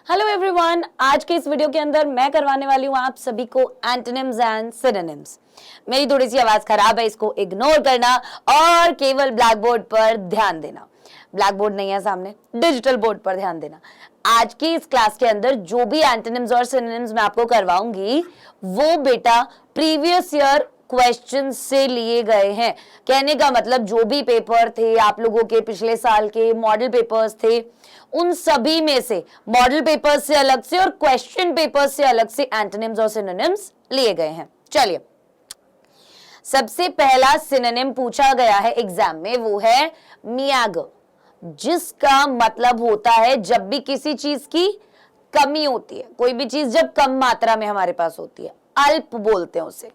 Hello everyone, आज के इस वीडियो के अंदर मैं करवाने वाली हूँ आप सभी को एंटोनिम्स एंड सिनोनिम्स। मेरी थोड़ी सी आवाज खराब है, इसको इग्नोर करना और केवल ब्लैक बोर्ड पर ध्यान देना। ब्लैक बोर्ड नहीं है सामने, डिजिटल बोर्ड पर ध्यान देना। आज की इस क्लास के अंदर जो भी एंटोनिम्स और सिनोनिम्स मैं आपको करवाऊंगी वो बेटा प्रीवियस ईयर क्वेश्चन से लिए गए हैं। कहने का मतलब जो भी पेपर थे आप लोगों के पिछले साल के मॉडल पेपर्स थे, उन सभी में से मॉडल पेपर्स से अलग से और क्वेश्चन पेपर्स से अलग से एंटोनिम्स और सिनोनिम्स लिए गए हैं। चलिए, सबसे पहला सिनोनिम पूछा गया है एग्जाम में, वो है मियागर, जिसका मतलब होता है जब भी किसी चीज की कमी होती है, कोई भी चीज जब कम मात्रा में हमारे पास होती है, अल्प बोलते हैं उसे,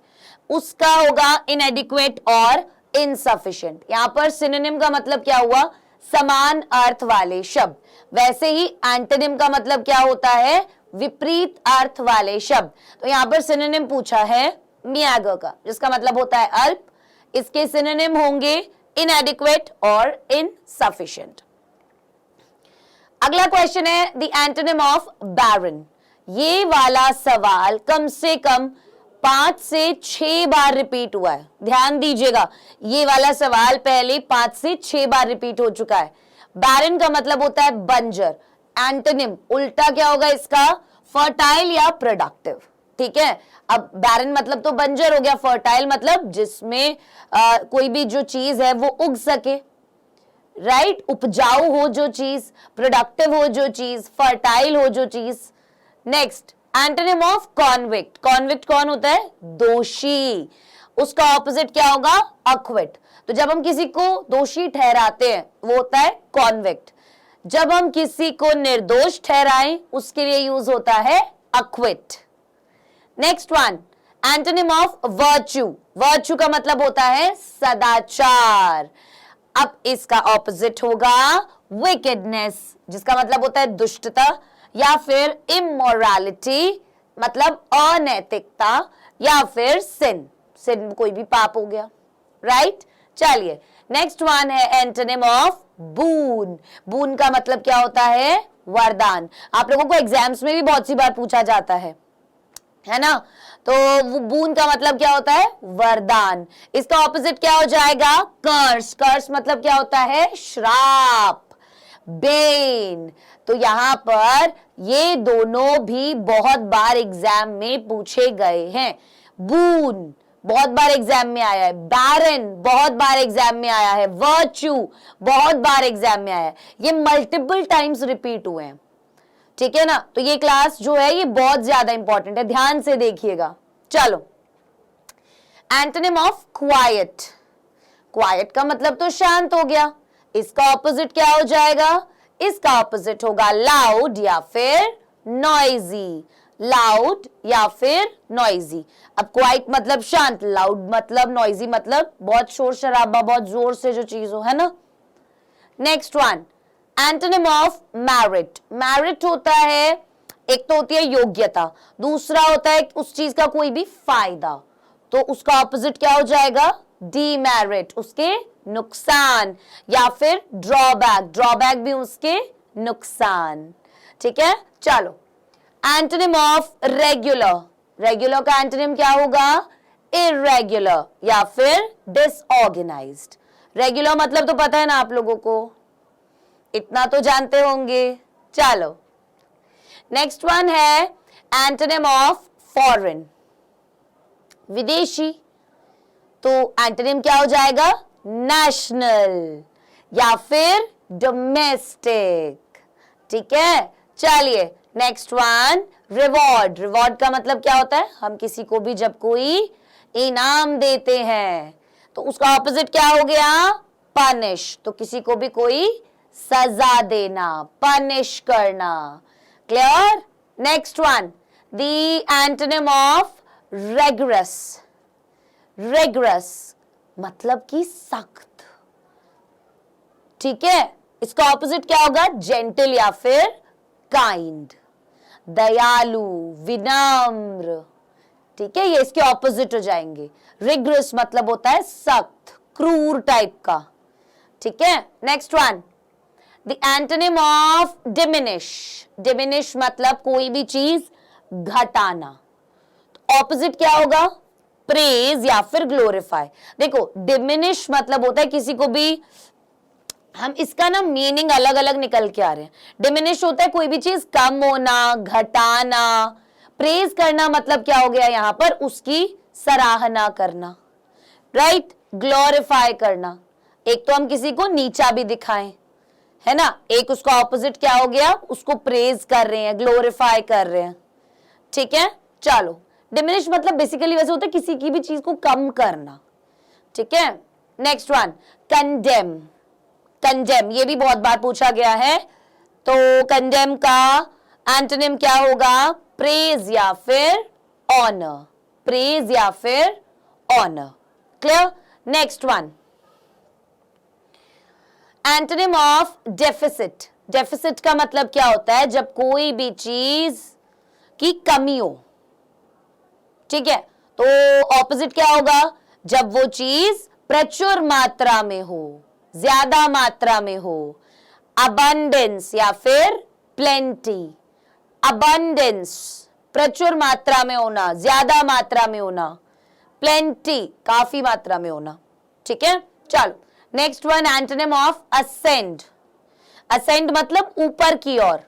उसका होगा इनएडिक्वेट और इनसफिशिएंट। यहां पर सिनोनिम का मतलब क्या हुआ? समान अर्थ वाले शब्द। वैसे ही एंटोनिम का मतलब क्या होता है? विपरीत अर्थ वाले शब्द। तो यहां पर सिनोनिम पूछा है मियागर का, जिसका मतलब होता है अल्प। इसके सिनोनिम होंगे इनएडिक्वेट और इनसफिशिएंट। अगला क्वेश्चन है द एंटोनिम ऑफ बैरन। ये वाला सवाल कम से कम 5 से 6 बार रिपीट हुआ है। ध्यान दीजिएगा, ये वाला सवाल पहले 5 से 6 बार रिपीट हो चुका है। बैरन का मतलब होता है बंजर। एंटोनिम उल्टा क्या होगा इसका? फर्टाइल या प्रोडक्टिव। ठीक है, अब बैरन मतलब तो बंजर हो गया, फर्टाइल मतलब जिसमें कोई भी जो चीज है वो उग सके, राइट? उपजाऊ हो जो चीज, प्रोडक्टिव हो जो चीज, फर्टाइल हो जो चीज। Next, antonym of convict. Convict कौन होता है? दोषी। उसका ऑपोजिट क्या होगा? अक्विट। तो जब हम किसी को दोषी ठहराते हैं वो होता है कॉन्विक्ट। जब हम किसी को निर्दोष ठहराएं उसके लिए यूज होता है acquit. Next one, antonym of virtue. Virtue का मतलब होता है सदाचार। अब इसका ऑपोजिट होगा विकेडनेस, जिसका मतलब होता है दुष्टता, या फिर इमोरालिटी मतलब अनैतिकता, या फिर सिन। सिन कोई भी पाप हो गया, राइट? चलिए, नेक्स्ट वन है एंटोनिम ऑफ बून। बून का मतलब क्या होता है? वरदान। आप लोगों को एग्जाम्स में भी बहुत सी बार पूछा जाता है ना? तो वो बून का मतलब क्या होता है? वरदान। इसका ऑपोजिट क्या हो जाएगा? कर्स। कर्स मतलब क्या होता है? श्राप, बेन। तो यहां पर ये दोनों भी बहुत बार एग्जाम में पूछे गए हैं। बून बहुत बार एग्जाम में आया है, बैरन बहुत बार एग्जाम में आया है, वर्च्यू बहुत बार एग्जाम में आया है। ये मल्टीपल टाइम्स रिपीट हुए हैं, ठीक है ना? तो ये क्लास जो है ये बहुत ज्यादा इंपॉर्टेंट है, ध्यान से देखिएगा। चलो, एंटोनिम ऑफ क्वाइट। क्वाइट का मतलब तो शांत हो गया। इसका ऑपोजिट क्या हो जाएगा? इसका ऑपोजिट होगा लाउड या फिर नॉइजी। लाउड या फिर नॉइजी। अब क्वाइट मतलब शांत, लाउड मतलब नॉइजी मतलब बहुत शोर शराबा, बहुत जोर से जो चीज हो, है ना? Next one, antonym of merit. Merit होता है, एक तो होती है योग्यता, दूसरा होता है उस चीज का कोई भी फायदा। तो उसका ऑपोजिट क्या हो जाएगा? डीमेरिट, उसके नुकसान, या फिर ड्रॉबैक। ड्रॉबैक भी उसके नुकसान। ठीक है, चलो, एंटोनिम ऑफ रेगुलर। रेगुलर का एंटोनिम क्या होगा? इर्रेगुलर या फिर डिसऑर्गेनाइज्ड। रेगुलर मतलब तो पता है ना आप लोगों को, इतना तो जानते होंगे। चलो, नेक्स्ट वन है एंटोनिम ऑफ फॉरेन, विदेशी। तो एंटोनिम क्या हो जाएगा? नेशनल या फिर डोमेस्टिक। ठीक है, चलिए, नेक्स्ट वन, रिवॉर्ड। रिवॉर्ड का मतलब क्या होता है? हम किसी को भी जब कोई इनाम देते हैं तो उसका ऑपोजिट क्या हो गया? पनिश। तो किसी को भी कोई सजा देना, पनिश करना। Clear? Next one, the antonym of rigorous. Rigorous मतलब कि सख्त। ठीक है, इसका ऑपोजिट क्या होगा? जेंटल या फिर काइंड। दयालु, विनम्र। ठीक है, ये इसके ऑपोजिट हो जाएंगे। रिग्रेस मतलब होता है सख्त, क्रूर टाइप का। ठीक है, next one, the antonym of diminish, diminish मतलब कोई भी चीज घटाना, ऑपोजिट क्या होगा, प्रेज या फिर ग्लोरीफाई। देखो डिमिनिश मतलब होता है किसी को भी, हम इसका ना मीनिंग अलग अलग निकल के आ रहे हैं। डिमिनिश होता है कोई भी चीज कम होना, घटाना। प्रेज करना मतलब क्या हो गया यहां पर, उसकी सराहना करना, राइट। ग्लोरीफाई करना, एक तो हम किसी को नीचा भी दिखाएं, है ना, एक उसका ऑपोजिट क्या हो गया, उसको प्रेज कर रहे हैं, ग्लोरीफाई कर रहे हैं, ठीक है। चलो, डिमिनिश मतलब बेसिकली वैसे होता है किसी की भी चीज को कम करना, ठीक है। Next one, condemn. कंडेम ये भी बहुत बार पूछा गया है, तो कंडेम का एंटोनिम क्या होगा, प्रेज या फिर ऑनर, प्रेज या फिर honour, clear. Next one, antonym of deficit. Deficit का मतलब क्या होता है, जब कोई भी चीज की कमी हो, ठीक है। तो ऑपोजिट क्या होगा, जब वो चीज प्रचुर मात्रा में हो, ज्यादा मात्रा में हो। अबंडेंस या फिर प्लेंटी। अबंडेंस प्रचुर मात्रा में होना, ज्यादा मात्रा में होना। प्लेंटी काफी मात्रा में होना, ठीक है। चलो next one, antonym of ascend. Ascend मतलब ऊपर की ओर,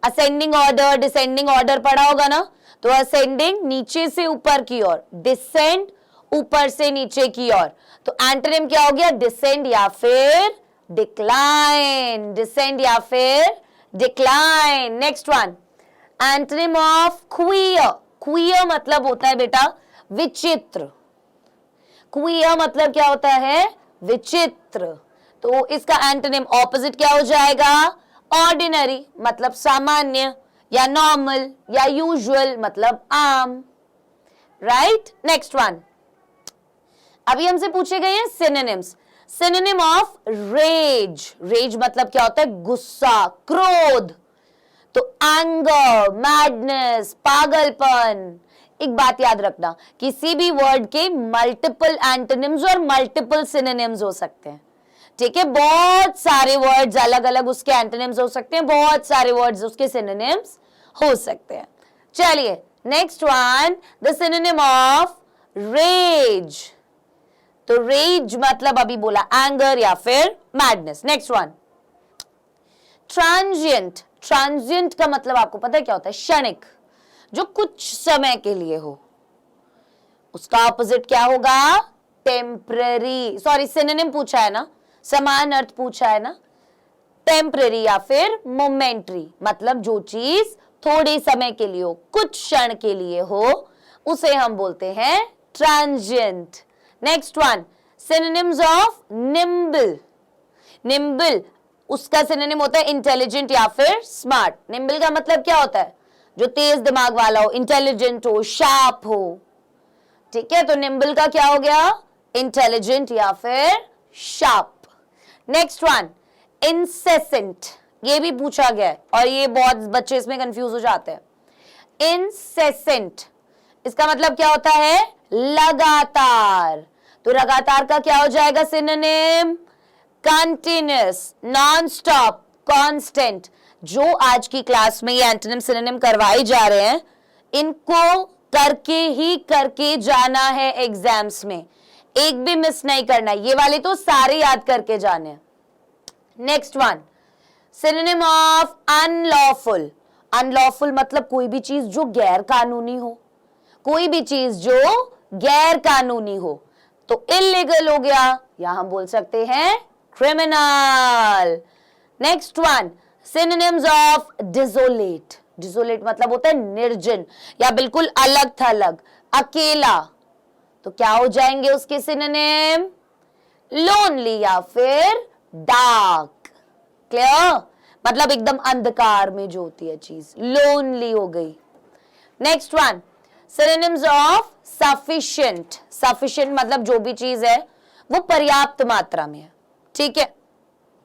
असेंडिंग ऑर्डर, डिसेंडिंग ऑर्डर पढ़ा होगा ना, तो असेंडिंग नीचे से ऊपर की ओर, डिसेंड ऊपर से नीचे की ओर। तो एंटोनिम क्या हो गया, डिसेंड या फिर डिक्लाइन, डिसेंड या फिर decline. Next one, antonym of queer. Queer मतलब होता है बेटा विचित्र। क्वियर मतलब क्या होता है, विचित्र। तो इसका एंटोनिम ऑपोजिट क्या हो जाएगा, ऑर्डिनरी मतलब सामान्य, या नॉर्मल या यूजुअल मतलब आम, राइट। नेक्स्ट वन, अभी हमसे पूछे गए हैं synonyms. Synonym of rage. Rage मतलब क्या होता है, गुस्सा, क्रोध। तो एंगर, मैडनेस, पागलपन। एक बात याद रखना, किसी भी वर्ड के मल्टीपल एंटोनिम्स और मल्टीपल सिनोनिम्स हो सकते हैं, ठीक है। बहुत सारे वर्ड्स अलग अलग उसके एंटोनिम्स हो सकते हैं, बहुत सारे वर्ड्स उसके सिनोनिम्स हो सकते हैं। चलिए next one, the synonym of rage. तो रेज मतलब अभी बोला एंगर या फिर madness. Next one, transient. Transient का मतलब आपको पता है क्या होता है, क्षणिक, जो कुछ समय के लिए हो। उसका ऑपोजिट क्या होगा, टेम्पररी। सॉरी, सिनोनिम पूछा है ना, समान अर्थ पूछा है ना। टेम्पररी या फिर मोमेंटरी मतलब जो चीज थोड़े समय के लिए हो, कुछ क्षण के लिए हो, उसे हम बोलते हैं transient. Next one, synonyms of nimble. Nimble उसका सिनोनिम होता है इंटेलिजेंट या फिर स्मार्ट। निम्बल का मतलब क्या होता है, जो तेज दिमाग वाला हो, इंटेलिजेंट हो, शार्प हो, ठीक है। तो निम्बल का क्या हो गया, इंटेलिजेंट या फिर शार्प। Next one, incessant. ये भी पूछा गया है और ये बहुत बच्चे इसमें कंफ्यूज हो जाते हैं। इंसेसेंट इसका मतलब क्या होता है, लगातार। तो लगातार का क्या हो जाएगा synonym, continuous, non stop, constant. जो आज की क्लास में ये एंटोनिम सिनोनिम करवाए जा रहे हैं, इनको करके जाना है एग्जाम्स में, एक भी मिस नहीं करना। ये वाले तो सारे याद करके जाने हैं। Next one, synonym of unlawful. Unlawful मतलब कोई भी चीज जो गैर कानूनी हो, कोई भी चीज जो गैर कानूनी हो। तो इलीगल हो गया, या हम बोल सकते हैं criminal. Next one, synonyms of desolate. Desolate मतलब होता है निर्जन या बिल्कुल अलग थलग, अकेला। तो क्या हो जाएंगे उसके सिनोनिम, लोनली या फिर डार्क। क्लियर, मतलब एकदम अंधकार में जो होती है चीज, लोनली हो गई। Next one, synonyms of sufficient. Sufficient मतलब जो भी चीज है वो पर्याप्त मात्रा में है, ठीक है।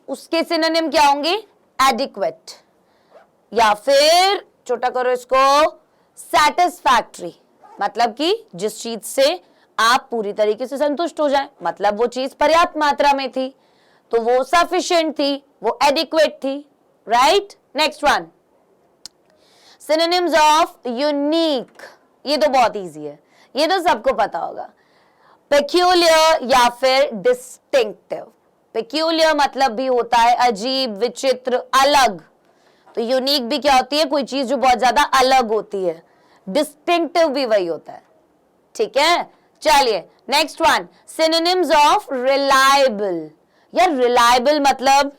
उसके सिनोनिम क्या होंगे, एडिक्वेट या फिर छोटा करो इसको, सैटिस्फैक्टरी। मतलब कि जिस चीज से आप पूरी तरीके से संतुष्ट हो जाएं, मतलब वो चीज पर्याप्त मात्रा में थी, तो वो सफिशिएंट थी, वो एडिक्वेट थी, right. Next one, synonyms of unique, ये तो बहुत इजी है, ये तो सबको पता होगा। पेक्यूलियर या फिर डिस्टिंक्टिव। पेक्यूलियर मतलब भी होता है अजीब, विचित्र, अलग। तो यूनिक भी क्या होती है, कोई चीज जो बहुत ज्यादा अलग होती है। डिस्टिंक्टिव भी वही होता है, ठीक है। चलिए next one, synonyms of reliable. यार रिलायबल मतलब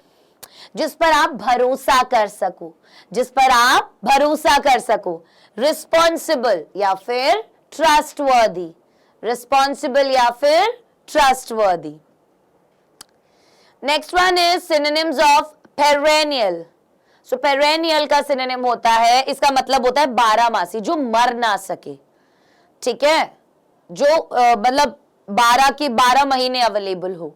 जिस पर आप भरोसा कर सको, जिस पर आप भरोसा कर सको। रिस्पॉन्सिबल या फिर ट्रस्टवर्दी, रिस्पॉन्सिबल या फिर trustworthy. Next one is synonyms of perennial. So perennial का सिनोनिम होता है, इसका मतलब होता है बारहमासी, जो मर ना सके, ठीक है, जो मतलब 12 के 12 महीने अवेलेबल हो।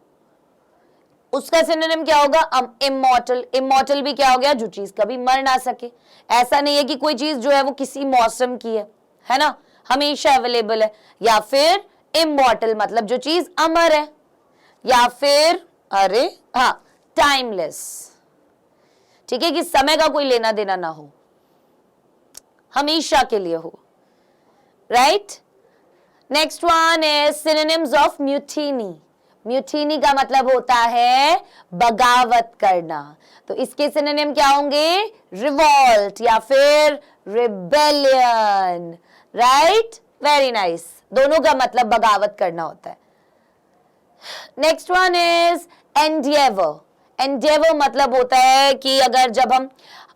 उसका सिनोनिम क्या होगा, इमॉर्टल। इमॉर्टल भी क्या हो गया, जो चीज कभी मर ना सके। ऐसा नहीं है कि कोई चीज जो है वो किसी मौसम की है ना, हमेशा अवेलेबल है। या फिर इमॉर्टल मतलब जो चीज अमर है, या फिर अरे हाँ टाइमलेस, ठीक है, कि समय का कोई लेना देना ना हो, हमेशा के लिए हो, right. Next one is synonyms of mutiny. Mutiny का मतलब होता है बगावत करना। तो इसके सिनोनिम क्या होंगे, रिवोल्ट या फिर रिबेलियन, राइट। वेरी नाइस, दोनों का मतलब बगावत करना होता है। Next one is endeavour. Endeavour मतलब होता है कि अगर जब हम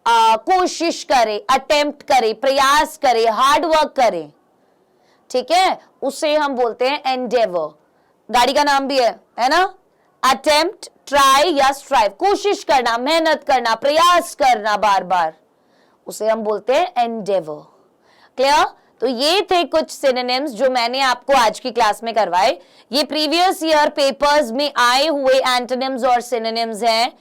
कोशिश करें, अटेम्प्ट करें, प्रयास करें, हार्ड वर्क करें, ठीक है, उसे हम बोलते हैं एंडेवर। गाड़ी का नाम भी है ना, अटेम्प्ट, ट्राई या स्ट्राइव, कोशिश करना, मेहनत करना, प्रयास करना बार बार, उसे हम बोलते हैं एंडेवर। क्लियर। तो ये थे कुछ सिनोनिम्स जो मैंने आपको आज की क्लास में करवाए। ये प्रीवियस ईयर पेपर्स में आए हुए एंटोनिम्स और सिनोनिम्स हैं,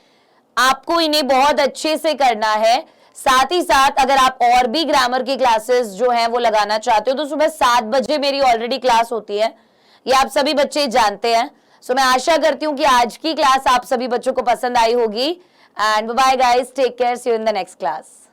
आपको इन्हें बहुत अच्छे से करना है। साथ ही साथ अगर आप और भी ग्रामर की क्लासेस जो हैं वो लगाना चाहते हो तो सुबह 7 बजे मेरी ऑलरेडी क्लास होती है, ये आप सभी बच्चे जानते हैं। सो मैं आशा करती हूँ कि आज की क्लास आप सभी बच्चों को पसंद आई होगी। And bye guys, take care, see you in the next class.